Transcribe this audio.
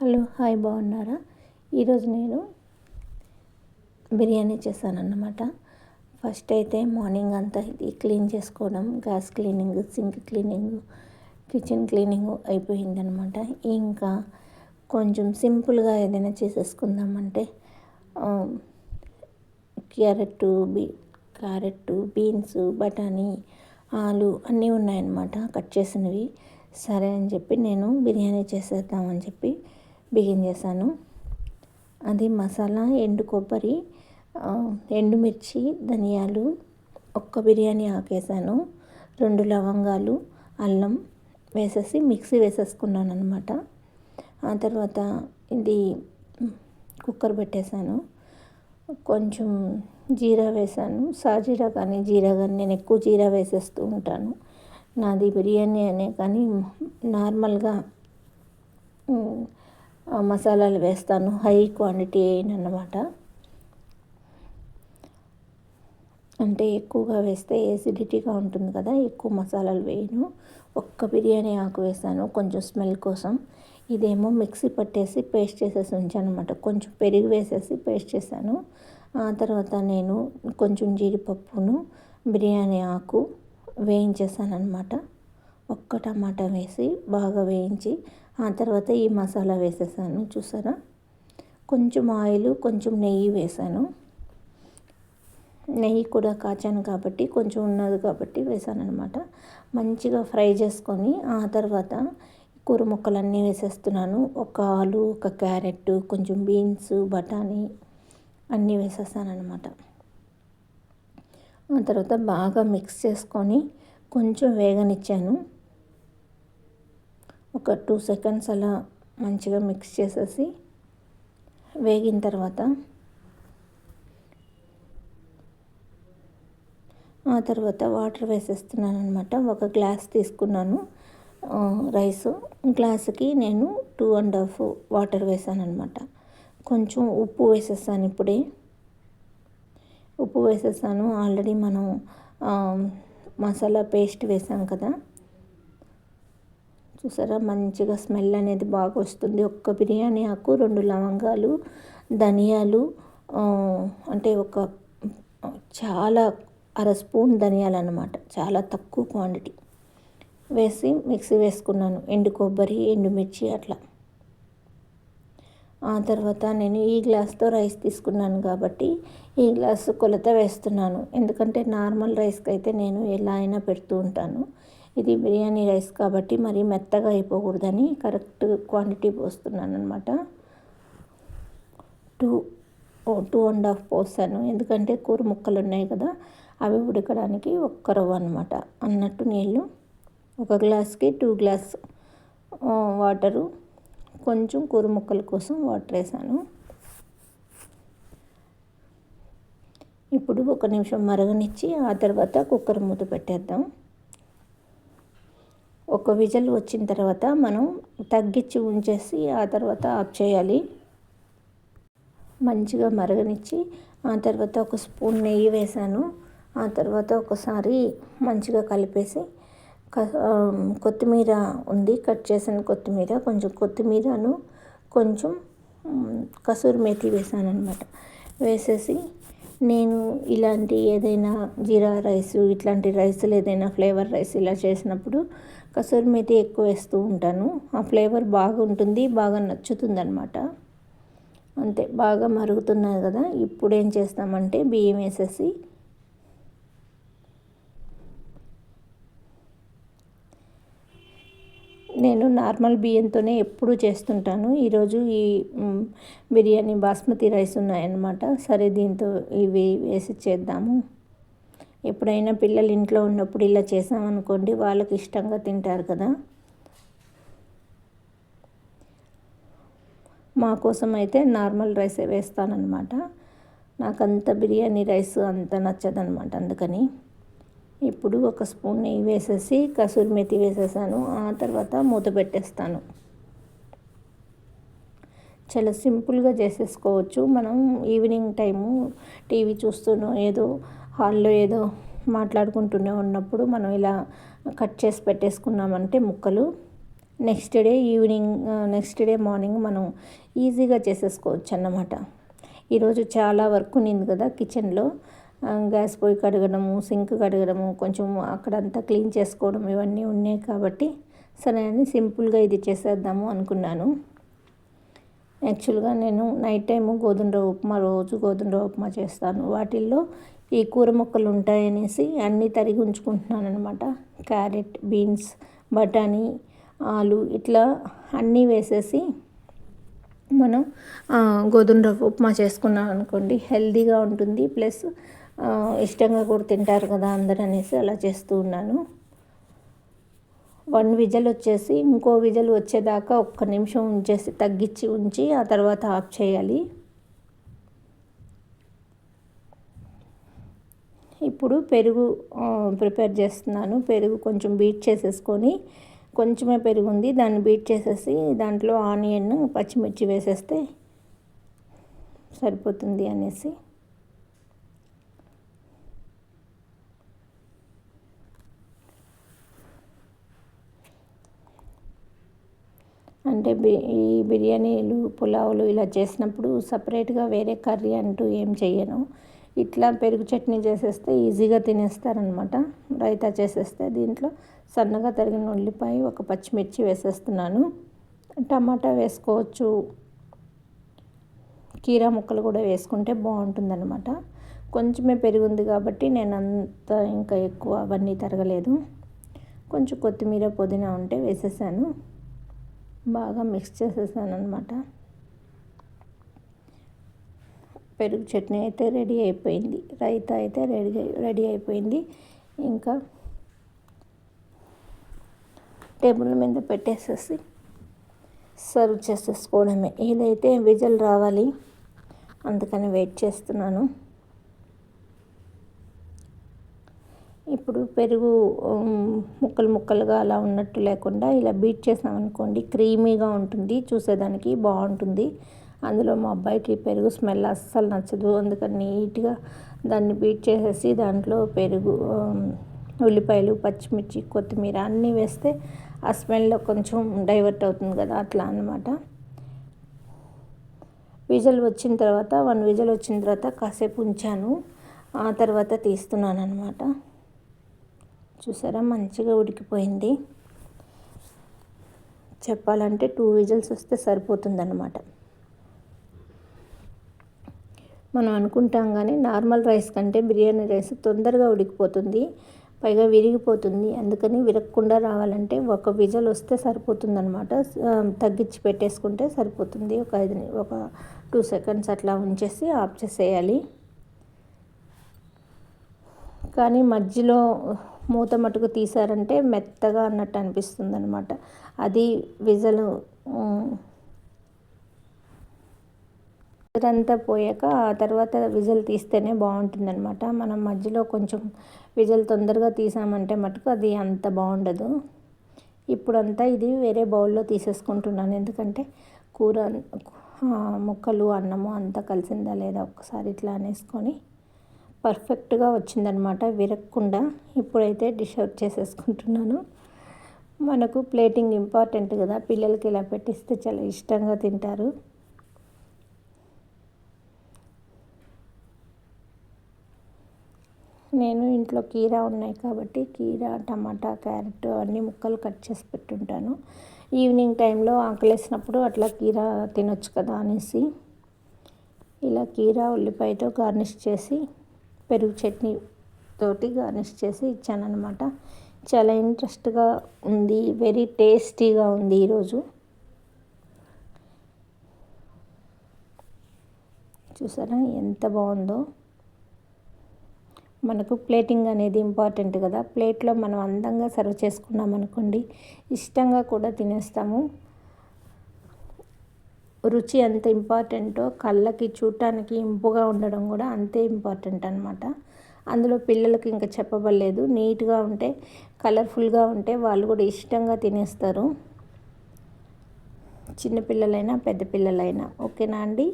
Hello hi బాగున్నారా? ఈరోజు నేను బిర్యానీ చేశానన్నమాట. ఫస్ట్ అయితే మార్నింగ్ అంతా ఇది క్లీన్ చేసుకోవడం, gas cleaning, sink cleaning, kitchen cleaning అయిపోయిందనమాట. ఇంకా కొంచెం సింపుల్గా ఏదైనా చేసేసుకుందామంటే క్యారెట్, బీన్స్, బఠానీ, ఆలు అన్నీ ఉన్నాయన్నమాట కట్ చేసినవి. సరే అని చెప్పి నేను బిర్యానీ చేసేద్దామని చెప్పి బిగిన్ చేశాను. అది మసాలా, ఎండు కొబ్బరి, ఎండుమిర్చి, ధనియాలు, ఒక్క బిర్యానీ ఆకు వేసాను, 2 లవంగాలు, అల్లం వేసేసి మిక్సీ వేసేసుకున్నాను అనమాట. ఆ తర్వాత ఇది కుక్కర్ పెట్టేశాను. కొంచెం జీరా వేసాను, సాజీరా కానీ జీరా కానీ, నేను ఎక్కువ జీరా వేసేస్తూ ఉంటాను. నాది బిర్యానీ అనే కానీ నార్మల్గా మసాలాలు వేస్తాను, హై క్వాంటిటీ అన్నమాట. అంటే ఎక్కువగా వేస్తే ఎసిడిటీగా ఉంటుంది కదా, ఎక్కువ మసాలాలు వేయను. ఒక్క బిర్యానీ ఆకు వేసాను కొంచెం స్మెల్ కోసం. ఇదేమో మిక్సీ పట్టేసి పేస్ట్ చేసేసి ఉంచాను అనమాట. కొంచెం పెరుగు వేసేసి పేస్ట్ చేశాను. ఆ తర్వాత నేను కొంచెం జీడిపప్పును, బిర్యానీ ఆకు వేయించేసాను అనమాట. ఒక్క టమాటా వేసి బాగా వేయించి ఆ తర్వాత ఈ మసాలా వేసేసాను. చూసారా, కొంచెం ఆయిల్, కొంచెం నెయ్యి వేసాను. నెయ్యి కూడా కాచాను కాబట్టి కొంచెం ఉన్నది కాబట్టి వేసాను అనమాట. మంచిగా ఫ్రై చేసుకొని ఆ తర్వాత కూర ముక్కలన్నీ వేసేస్తున్నాను. ఒక ఆలు, ఒక క్యారెట్, కొంచెం బీన్స్, బఠానీ అన్నీ వేసేసాను అనమాట. ఆ తర్వాత బాగా మిక్స్ చేసుకొని కొంచెం వేగనిచ్చాను. ఒక 2 సెకండ్స్ అలా మంచిగా మిక్స్ చేసేసి వేగిన తర్వాత ఆ తర్వాత వాటర్ వేసేస్తున్నాను అనమాట. ఒక గ్లాస్ తీసుకున్నాను రైసు, గ్లాసుకి నేను 2.5 వాటర్ వేసాను అనమాట. కొంచెం ఉప్పు వేసేసాను. ఇప్పుడే ఉప్పు వేసేసాను. ఆల్రెడీ మనం మసాలా పేస్ట్ వేసాం కదా, చూసారా మంచిగా స్మెల్ అనేది బాగా వస్తుంది. ఒక్క బిర్యానీ ఆకు, 2 లవంగాలు, ధనియాలు, అంటే చాలా అర స్పూన్ ధనియాలు అన్నమాట, చాలా తక్కువ క్వాంటిటీ వేసి మిక్సీ వేసుకున్నాను. ఎండు కొబ్బరి, ఎండుమిర్చి అట్లా. ఆ తర్వాత నేను ఈ గ్లాస్తో రైస్ తీసుకున్నాను కాబట్టి ఈ గ్లాసు కొలత వేస్తున్నాను. ఎందుకంటే నార్మల్ రైస్కి అయితే నేను ఎలా అయినా పెడుతూ ఉంటాను. ఇది బిర్యానీ రైస్ కాబట్టి మరీ మెత్తగా అయిపోకూడదని కరెక్ట్ క్వాంటిటీ పోస్తున్నాను అనమాట. 2.5 పోసాను. ఎందుకంటే కూర ముక్కలు ఉన్నాయి కదా, అవి ఉడకడానికి ఒక్క రవ్వ అనమాట అన్నట్టు నీళ్ళు. ఒక గ్లాస్కి 2 గ్లాస్ వాటరు, కొంచెం కూర ముక్కల కోసం వాటర్ వేసాను. ఇప్పుడు 1 నిమిషం మరగనిచ్చి ఆ తర్వాత కుక్కర్ మూత పెట్టేద్దాం. ఒక విజిల్ వచ్చిన తర్వాత మనం తగ్గించి ఉంచేసి ఆ తర్వాత ఆఫ్ చేయాలి. మంచిగా మరగనిచ్చి ఆ తర్వాత 1 స్పూన్ నెయ్యి వేసాను. ఆ తర్వాత ఒకసారి మంచిగా కలిపేసి కొత్తిమీర ఉంది, కట్ చేసిన కొత్తిమీర, కొంచెం కొత్తిమీరను, కొంచెం కసూరి మేతి వేసాను అనమాట. వేసేసి నేను ఇలాంటి ఏదైనా జీరా రైసు, ఇట్లాంటి రైసులు ఏదైనా ఫ్లేవర్ రైస్ ఇలా చేసినప్పుడు కసూరి మేతి ఎక్కువ వేస్తూ ఉంటాను. ఆ ఫ్లేవర్ బాగుంటుంది, బాగా నచ్చుతుంది అనమాట. అంతే, బాగా మరుగుతున్నాయి కదా, ఇప్పుడు ఏం చేస్తామంటే బియ్యం వేసేసి నేను నార్మల్ బియ్యంతోనే ఎప్పుడూ చేస్తుంటాను. ఈరోజు ఈ బిర్యానీ బాస్మతి రైస్ ఉన్నాయన్నమాట. సరే దీంతో ఇవి వేసి చేద్దాము. ఎప్పుడైనా పిల్లలు ఇంట్లో ఉన్నప్పుడు ఇలా చేసామనుకోండి, వాళ్ళకి ఇష్టంగా తింటారు కదా. మా కోసం అయితే నార్మల్ రైసే వేస్తానన్నమాట. నాకంత బిర్యానీ రైస్ అంత నచ్చదనమాట. అందుకని ఇప్పుడు 1 స్పూన్ నెయ్యి వేసేసి కసూరి మేతి వేసేసాను. ఆ తర్వాత మూత పెట్టేస్తాను. చాలా సింపుల్గా చేసేసుకోవచ్చు. మనం ఈవినింగ్ టైము టీవీ చూస్తూనో ఏదో హాల్లో ఏదో మాట్లాడుకుంటూనే ఉన్నప్పుడు మనం ఇలా కట్ చేసి పెట్టేసుకున్నామంటే ముక్కలు నెక్స్ట్ డే మార్నింగ్ మనం ఈజీగా చేసేసుకోవచ్చు అన్నమాట. ఈరోజు చాలా వర్క్ ఉన్నింది కదా కిచెన్లో, గ్యాస్ పొయ్యి కడగడము, సింక్ కడగడము, కొంచెం అక్కడంతా క్లీన్ చేసుకోవడం ఇవన్నీ ఉన్నాయి కాబట్టి సరే అని సింపుల్గా ఇది చేసేద్దాము అనుకున్నాను. యాక్చువల్గా నేను నైట్ టైము రోజు గోధుమ రవ్వ ఉప్మా చేస్తాను. వాటిల్లో ఈ కూర ముక్కలు ఉంటాయనేసి అన్నీ తరిగి ఉంచుకుంటున్నాను అనమాట. క్యారెట్, బీన్స్, బఠానీ, ఆలు ఇట్లా అన్నీ వేసేసి మనం గోధుమ రవ్వ ఉప్మా చేసుకున్నాం అనుకోండి, హెల్తీగా ఉంటుంది. ప్లస్ ఇష్టంగా కూడా తింటారు కదా అందరూ అనేసి అలా చేస్తూ ఉన్నాను. 1 విజిల్ వచ్చేసి ఇంకో విజిల్ వచ్చేదాకా 1 నిమిషం తగ్గించి ఉంచి ఆ తర్వాత ఆఫ్ చేయాలి. ఇప్పుడు పెరుగు ప్రిపేర్ చేస్తున్నాను. పెరుగు కొంచెం బీట్ చేసేసుకొని, కొంచెమే పెరుగు ఉంది దాన్ని బీట్ చేసేసి దాంట్లో ఆనియన్, పచ్చిమిర్చి వేసేస్తే సరిపోతుంది అనేసి అంటే ఈ బిర్యానీలు, పులావులు ఇలా చేసినప్పుడు సపరేట్గా వేరే కర్రీ అంటూ ఏం చెయ్యను. ఇట్లా పెరుగు చట్నీ చేసేస్తే ఈజీగా తినేస్తారనమాట. రైతా చేసేస్తే దీంట్లో సన్నగా తరిగిన ఉల్లిపాయ, 1 పచ్చిమిర్చి వేసేస్తున్నాను. టమాటా వేసుకోవచ్చు, కీరా ముక్కలు కూడా వేసుకుంటే బాగుంటుందన్నమాట. కొంచెమే పెరుగుంది కాబట్టి నేను అంత ఇంకా ఎక్కువ అవన్నీ తరగలేదు. కొంచెం కొత్తిమీర, పుదీనా ఉంటే వేసేసాను. బాగా మిక్స్ చేసేసాను అనమాట. పెరుగు చట్నీ అయితే రెడీ అయిపోయింది. రైతా అయితే రెడీ అయిపోయింది. ఇంకా టేబుల్ మీద పెట్టేసేసి సర్వ్ చేసేసుకోవడమే. ఇదైతే విజిల్ రావాలి, అందుకని వెయిట్ చేస్తున్నాను. ఇప్పుడు పెరుగు ముక్కలుగా అలా ఉన్నట్టు లేకుండా ఇలా బీట్ చేసామనుకోండి, క్రీమీగా ఉంటుంది, చూసేదానికి బాగుంటుంది. అందులో మా అబ్బాయికి పెరుగు స్మెల్ అస్సలు నచ్చదు. అందుకని నీట్గా దాన్ని బీట్ చేసేసి దాంట్లో పెరుగు, ఉల్లిపాయలు, పచ్చిమిర్చి, కొత్తిమీర అన్నీ వేస్తే ఆ స్మెల్ కొంచెం డైవర్ట్ అవుతుంది కదా, అట్లా అన్నమాట. 1 విజిల్ వచ్చిన తర్వాత కాసేపు ఉంచాను. ఆ తర్వాత తీస్తున్నాను అనమాట. చూసారా, మంచిగా ఉడికిపోయింది. చెప్పాలంటే 2 విజిల్స్ వస్తే సరిపోతుందన్నమాట. మనం అనుకుంటాం కానీ నార్మల్ రైస్ కంటే బిర్యానీ రైస్ తొందరగా ఉడికిపోతుంది, పైగా విరిగిపోతుంది. అందుకని విరగకుండా రావాలంటే 1 విజిల్ వస్తే సరిపోతుందన్నమాట. తగ్గించి పెట్టేసుకుంటే సరిపోతుంది. ఒక 2 సెకండ్స్ అట్లా ఉంచేసి ఆఫ్ చేసేయాలి. కానీ మధ్యలో మూత మటుకు తీసారంటే మెత్తగా అన్నట్టు అనిపిస్తుంది అనమాట. అది విజిల్ అంతా పోయాక ఆ తర్వాత విజిల్ తీస్తేనే బాగుంటుందన్నమాట. మనం మధ్యలో కొంచెం విజిల్ తొందరగా తీసామంటే మటుకు అది అంత బాగుండదు. ఇప్పుడంతా ఇది వేరే బౌల్లో తీసేసుకుంటున్నాను, ఎందుకంటే కూర ముక్కలు, అన్నము అంతా కలిసిందా లేదా ఒక్కసారి ఇట్లా అనేసుకొని పర్ఫెక్ట్గా వచ్చిందనమాట, విరగకుండా. ఇప్పుడైతే డిష్ అవుట్ చేసేసుకుంటున్నాను. మనకు ప్లేటింగ్ ఇంపార్టెంట్ కదా, పిల్లలకి ఇలా పెట్టిస్తే చాలా ఇష్టంగా తింటారు. నేను ఇంట్లో కీరా ఉన్నాయి కాబట్టి కీరా, టమాటా, క్యారెట్ అన్నీ ముక్కలు కట్ చేసి పెట్టుంటాను. ఈవినింగ్ టైంలో ఆకలేసినప్పుడు అట్లా కీరా తినొచ్చు కదా అనేసి ఇలా కీరా, ఉల్లిపాయతో గార్నిష్ చేసి పెరుగు చట్నీ తోటి గార్నిష్ చేసి ఇచ్చానన్నమాట. చాలా ఇంట్రెస్ట్గా ఉంది, వెరీ టేస్టీగా ఉంది ఈరోజు. చూసారా ఎంత బాగుందో. మనకు ప్లేటింగ్ అనేది ఇంపార్టెంట్ కదా, ప్లేట్లో మనం అందంగా సర్వ్ చేసుకున్నాం అనుకోండి, ఇష్టంగా కూడా తినేస్తాము. రుచి ఎంత ఇంపార్టెంటో కళ్ళకి చూడటానికి ఇంపుగా ఉండడం కూడా అంతే ఇంపార్టెంట్ అనమాట. అందులో పిల్లలకి ఇంకా చెప్పబడలేదు. నీట్గా ఉంటే, కలర్ఫుల్గా ఉంటే వాళ్ళు కూడా ఇష్టంగా తినేస్తారు, చిన్నపిల్లలైనా పెద్ద పిల్లలైనా. ఓకేనా అండి.